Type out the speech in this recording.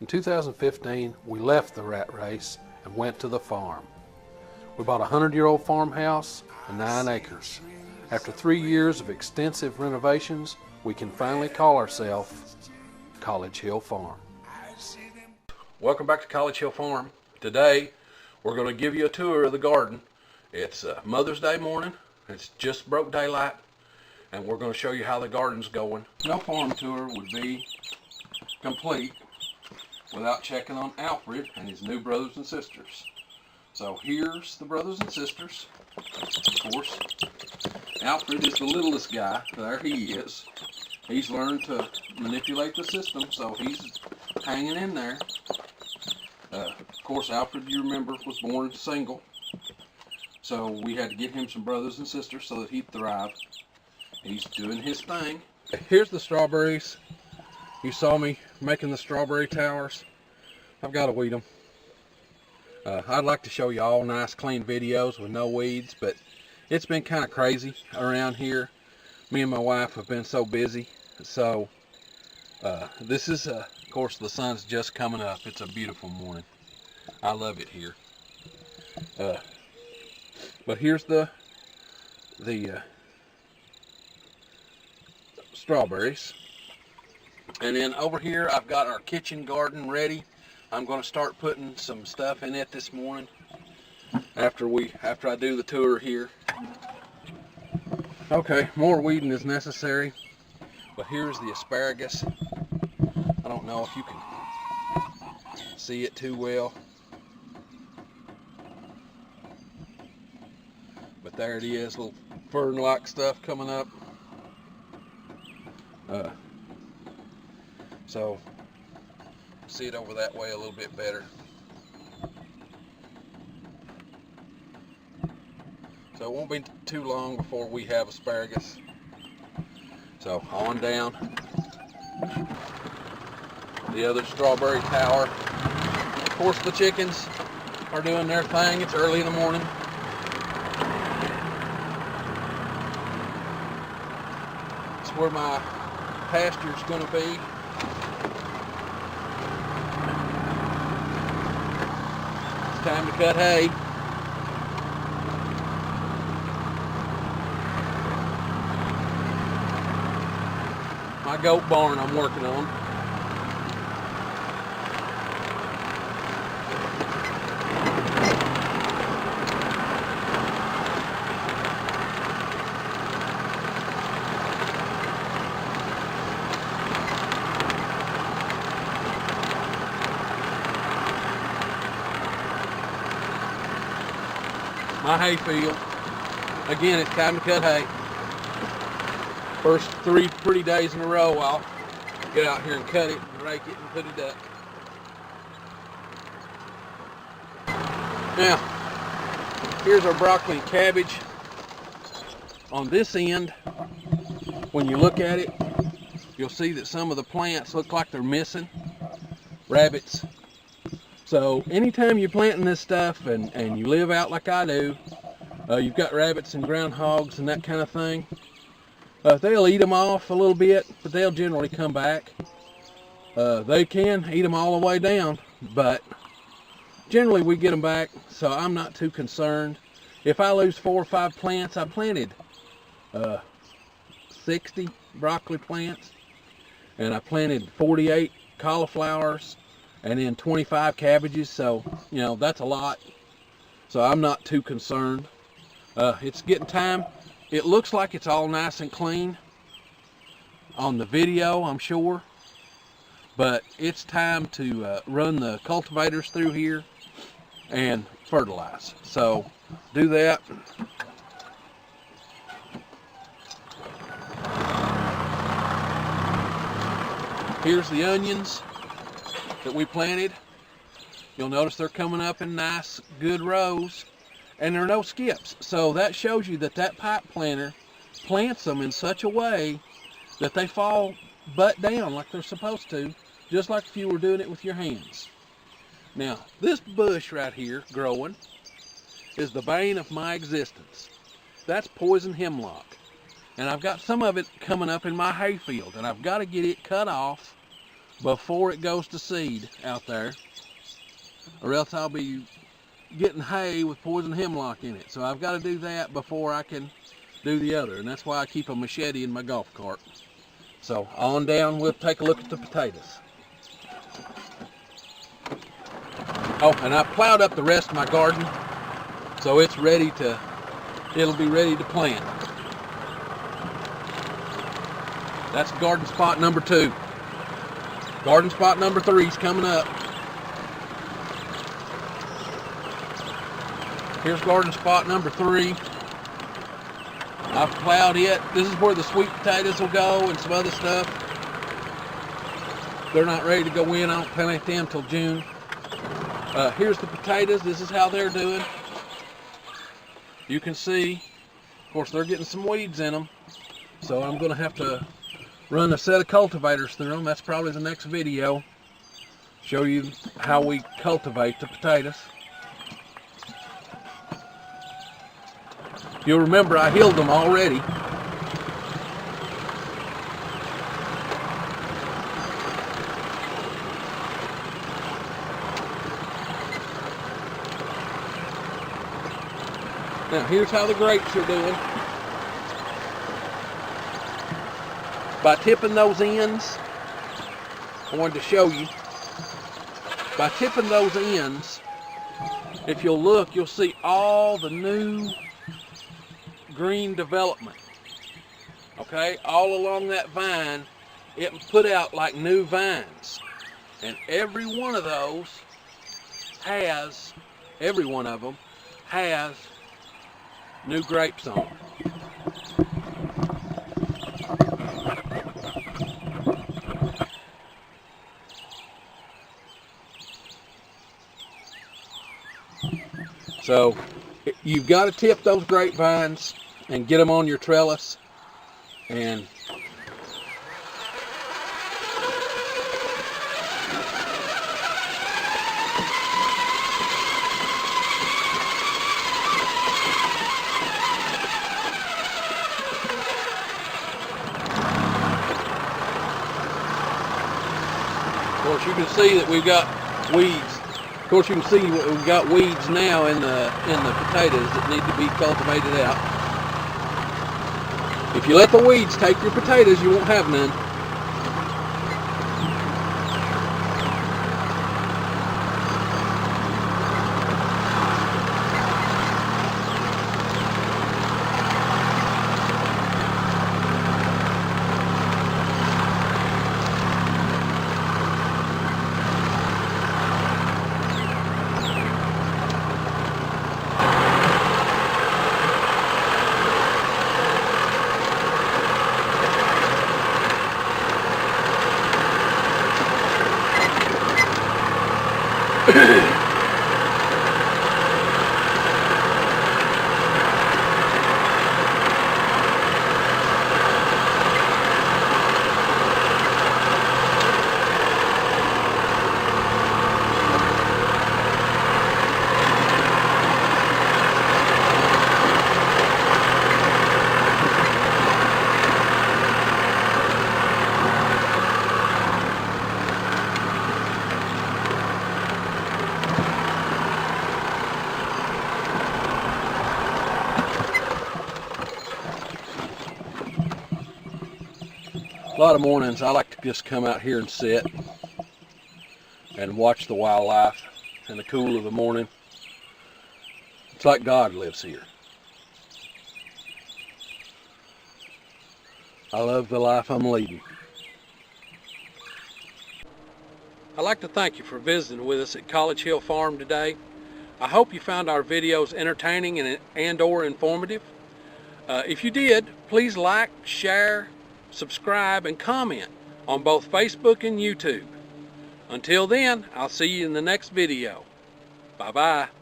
In 2015, we left the rat race and went to the farm. We bought a 100-year-old farmhouse and 9 acres. After 3 years of extensive renovations, we can finally call ourselves College Hill Farm. Welcome back to College Hill Farm. Today, we're going to give you a tour of the garden. It's Mother's Day morning. It's just broke daylight, and we're going to show you how the garden's going. No farm tour would be complete without checking on Alfred and his new brothers and sisters. So here's the brothers and sisters. Of course, Alfred is the littlest guy. There he is. He's learned to manipulate the system, so he's hanging in there. Of course, Alfred, you remember, was born single. So we had to get him some brothers and sisters so that he'd thrive. He's doing his thing. Here's the strawberries. You saw me making the strawberry towers. I've got to weed them. I'd like to show you all nice clean videos with no weeds, but it's been kind of crazy around here. Me and my wife have been so busy. So this is, of course, the sun's just coming up. It's a beautiful morning. I love it here. But here's the strawberries. And then over here I've got our kitchen garden ready. I'm going to start putting some stuff in it this morning after I do the tour here. Okay, more weeding is necessary, but here's the asparagus. I don't know if you can see it too well, but there it is, little fern-like stuff coming up. So see it over that way a little bit better. So it won't be too long before we have asparagus. So on down the other strawberry tower. Of course, the chickens are doing their thing. It's early in the morning. It's where my pasture's going to be. Time to cut hay. My goat barn I'm working on. My hay field. Again, it's time to cut hay. First 3 pretty days in a row, I'll get out here and cut it and rake it and put it up. Now, here's our broccoli and cabbage. On this end, when you look at it, you'll see that some of the plants look like they're missing. Rabbits. So anytime you're planting this stuff and you live out like I do, you've got rabbits and groundhogs and that kind of thing. They'll eat them off a little bit, but they'll generally come back. They can eat them all the way down, but generally we get them back, so I'm not too concerned. If I lose 4 or 5 plants, I planted 60 broccoli plants, and I planted 48 cauliflowers, and then 25 cabbages, so you know that's a lot. So I'm not too concerned. It's getting time. It looks like it's all nice and clean on the video, I'm sure, but it's time to run the cultivators through here and fertilize. So do that. Here's the onions that we planted. You'll notice they're coming up in nice good rows, and there are no skips, so that shows you that that pipe planter plants them in such a way that they fall butt down like they're supposed to, just like if you were doing it with your hands. Now this bush right here growing is the bane of my existence. That's poison hemlock, and I've got some of it coming up in my hayfield, and I've got to get it cut off before it goes to seed out there, or else I'll be getting hay with poison hemlock in it. So I've got to do that before I can do the other, and that's why I keep a machete in my golf cart. So on down, we'll take a look at the potatoes. Oh, and I plowed up the rest of my garden, so it's ready to, it'll be ready to plant. That's garden spot number 2. Garden spot number 3 is coming up. Here's garden spot number 3. I've plowed it. This is where the sweet potatoes will go and some other stuff. They're not ready to go in. I don't plant them till June. Here's the potatoes. This is how they're doing. You can see, of course, they're getting some weeds in them. So I'm going to have to run a set of cultivators through them. That's probably the next video. Show you how we cultivate the potatoes. You'll remember I healed them already. Now here's how the grapes are doing. By tipping those ends, I wanted to show you. By tipping those ends, if you'll look, you'll see all the new green development. Okay, all along that vine, it put out like new vines, and every one of those has, every one of them has new grapes on them. So you've got to tip those grapevines and get them on your trellis, and of course you can see that we've got weeds. Of course you can see we've got weeds now in the potatoes that need to be cultivated out. If you let the weeds take your potatoes, you won't have none. A lot of mornings I like to just come out here and sit and watch the wildlife in the cool of the morning. It's like God lives here. I love the life I'm leading. I'd like to thank you for visiting with us at College Hill Farm today. I hope you found our videos entertaining and or informative. If you did, please like, share, subscribe, and comment on both Facebook and YouTube. Until then, I'll see you in the next video. Bye-bye.